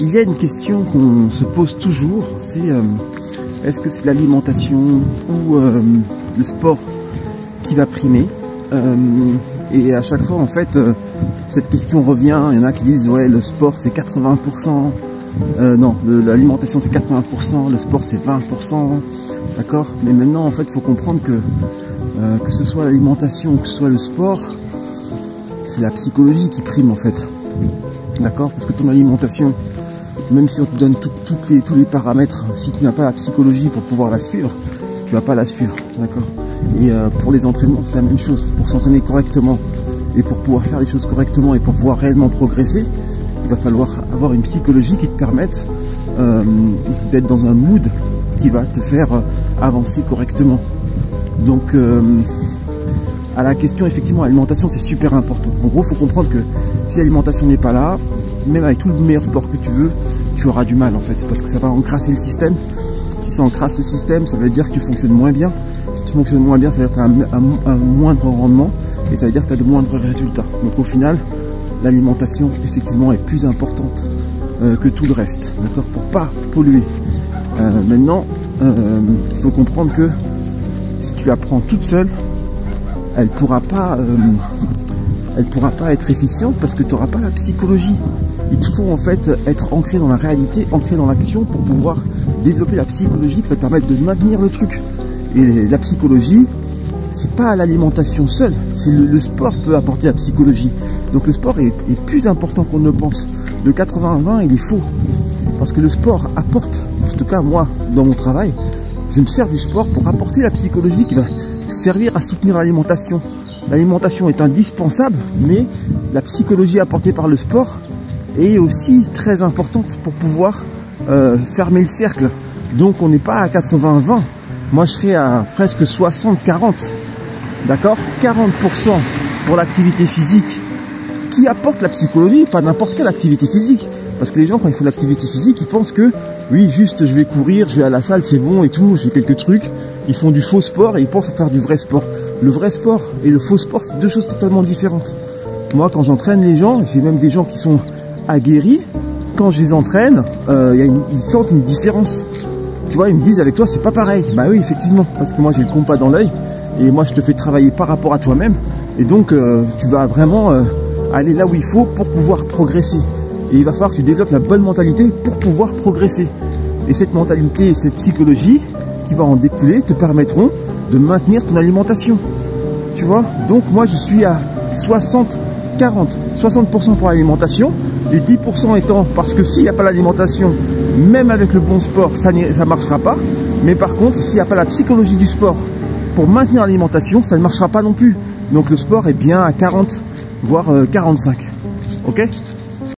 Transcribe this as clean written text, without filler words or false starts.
Il y a une question qu'on se pose toujours, c'est est-ce que c'est l'alimentation ou le sport qui va primer? Et à chaque fois en fait cette question revient. Il y en a qui disent ouais, le sport c'est 80%, non, l'alimentation c'est 80%, le sport c'est 20%, d'accord? Mais maintenant en fait il faut comprendre que ce soit l'alimentation ou que ce soit le sport, c'est la psychologie qui prime en fait, d'accord? Parce que ton alimentation, même si on te donne tous les paramètres, si tu n'as pas la psychologie pour pouvoir la suivre, tu vas pas la suivre, d'accord? Et pour les entraînements, c'est la même chose. Pour s'entraîner correctement et pour pouvoir faire les choses correctement et pour pouvoir réellement progresser, il va falloir avoir une psychologie qui te permette d'être dans un mood qui va te faire avancer correctement. Donc à la question, effectivement, l'alimentation c'est super important. En gros, il faut comprendre que si l'alimentation n'est pas là, même avec tout le meilleur sport que tu veux, tu auras du mal en fait, parce que ça va encrasser le système. Si ça encrasse le système, ça veut dire que tu fonctionnes moins bien. Si tu fonctionnes moins bien, ça veut dire que tu as un moindre rendement et ça veut dire que tu as de moindres résultats. Donc au final, l'alimentation effectivement est plus importante que tout le reste, d'accord, pour pas polluer. Maintenant, il faut comprendre que si tu la prends toute seule, elle pourra pas être efficiente parce que tu n'auras pas la psychologie. Il te faut en fait être ancré dans la réalité, ancré dans l'action pour pouvoir développer la psychologie qui va te permettre de maintenir le truc. Et la psychologie, c'est pas l'alimentation seule, c'est le sport peut apporter la psychologie. Donc le sport est plus important qu'on ne pense. Le 80-20, il est faux. Parce que le sport apporte, en tout cas moi, dans mon travail, je me sers du sport pour apporter la psychologie qui va servir à soutenir l'alimentation. L'alimentation est indispensable, mais la psychologie apportée par le sport est aussi très importante pour pouvoir fermer le cercle. Donc on n'est pas à 80-20. Moi je serais à presque 60-40. D'accord, 40% pour l'activité physique qui apporte la psychologie, pas n'importe quelle activité physique. Parce que les gens, quand ils font l'activité physique, ils pensent que oui, juste je vais courir, je vais à la salle, c'est bon et tout, j'ai quelques trucs. Ils font du faux sport et ils pensent faire du vrai sport. Le vrai sport et le faux sport, c'est deux choses totalement différentes. Moi, quand j'entraîne les gens, j'ai même des gens qui sont aguerris. Quand je les entraîne, ils sentent une différence. Tu vois, ils me disent avec toi, c'est pas pareil. Bah oui, effectivement, parce que moi, j'ai le compas dans l'œil et moi, je te fais travailler par rapport à toi-même. Et donc, tu vas vraiment aller là où il faut pour pouvoir progresser. Et il va falloir que tu développes la bonne mentalité pour pouvoir progresser. Et cette mentalité et cette psychologie qui va en découler te permettront de maintenir ton alimentation. Tu vois? Donc moi je suis à 60-40. 60% pour l'alimentation, les 10% étant parce que s'il n'y a pas l'alimentation, même avec le bon sport, ça ne marchera pas. Mais par contre, s'il n'y a pas la psychologie du sport pour maintenir l'alimentation, ça ne marchera pas non plus. Donc le sport est bien à 40, voire 45. Ok?